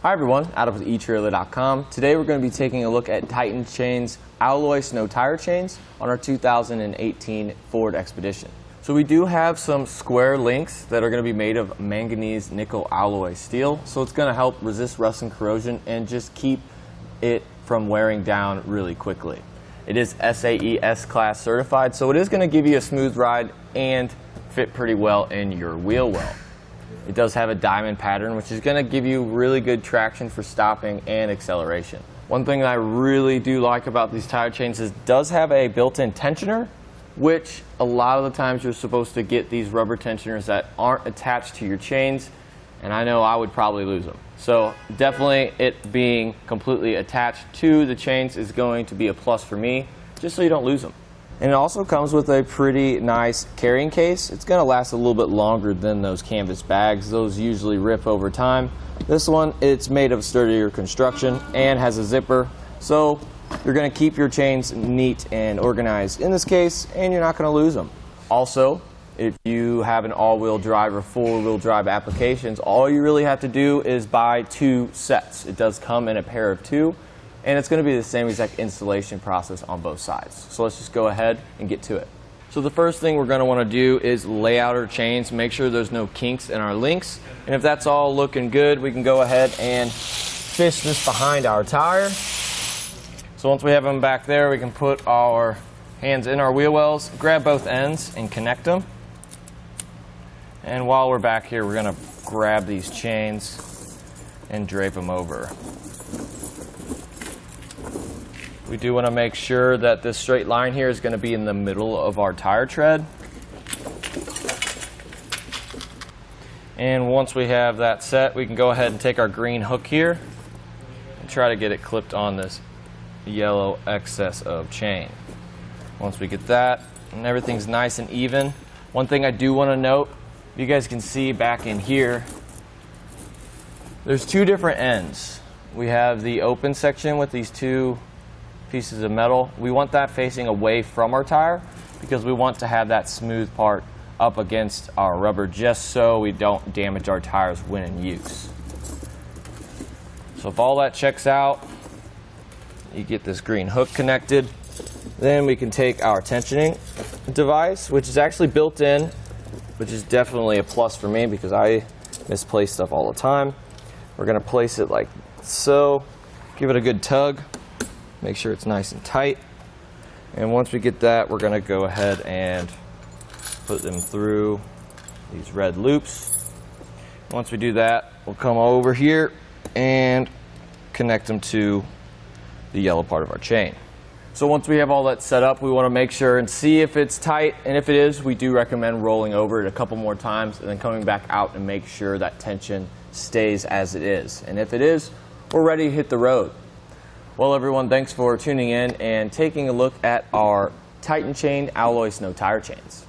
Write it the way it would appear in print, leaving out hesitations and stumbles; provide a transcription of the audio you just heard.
Hi everyone, Adam with etrailer.com. Today we're going to be taking a look at Titan Chains alloy snow tire chains on our 2018 Ford Expedition. So we do have some square links that are going to be made of manganese nickel alloy steel. So it's going to help resist rust and corrosion and just keep it from wearing down really quickly. It is SAES Class certified, so it is going to give you a smooth ride and fit pretty well in your wheel well. It does have a diamond pattern, which is going to give you really good traction for stopping and acceleration. One thing that I really do like about these tire chains is it does have a built-in tensioner, which a lot of the times you're supposed to get these rubber tensioners that aren't attached to your chains, and I know I would probably lose them. So definitely it being completely attached to the chains is going to be a plus for me, just so you don't lose them. And it also comes with a pretty nice carrying case. It's going to last a little bit longer than those canvas bags. Those usually rip over time. This one, it's made of sturdier construction and has a zipper. So you're going to keep your chains neat and organized in this case, and you're not going to lose them. Also, if you have an all-wheel drive or four-wheel drive applications, all you really have to do is buy 2 sets. It does come in a pair of 2. And it's going to be the same exact installation process on both sides. So let's just go ahead and get to it. So the first thing we're going to want to do is lay out our chains, make sure there's no kinks in our links. And if that's all looking good, we can go ahead and fish this behind our tire. So once we have them back there, we can put our hands in our wheel wells, grab both ends and connect them. And while we're back here, we're going to grab these chains and drape them over. We do want to make sure that this straight line here is going to be in the middle of our tire tread. And once we have that set, we can go ahead and take our green hook here and try to get it clipped on this yellow excess of chain. Once we get that and everything's nice and even, one thing I do want to note, you guys can see back in here, there's 2 different ends. We have the open section with these 2 pieces of metal. We want that facing away from our tire because we want to have that smooth part up against our rubber just so we don't damage our tires when in use. So if all that checks out, you get this green hook connected, then we can take our tensioning device, which is actually built in, which is definitely a plus for me because I misplace stuff all the time. We're going to place it like so, give it a good tug. Make sure it's nice and tight. And once we get that, we're going to go ahead and put them through these red loops. Once we do that, we'll come over here and connect them to the yellow part of our chain. So once we have all that set up, we want to make sure and see if it's tight. And if it is, we do recommend rolling over it a couple more times and then coming back out and make sure that tension stays as it is. And if it is, we're ready to hit the road. Well everyone, thanks for tuning in and taking a look at our Titan Chain alloy snow tire chains.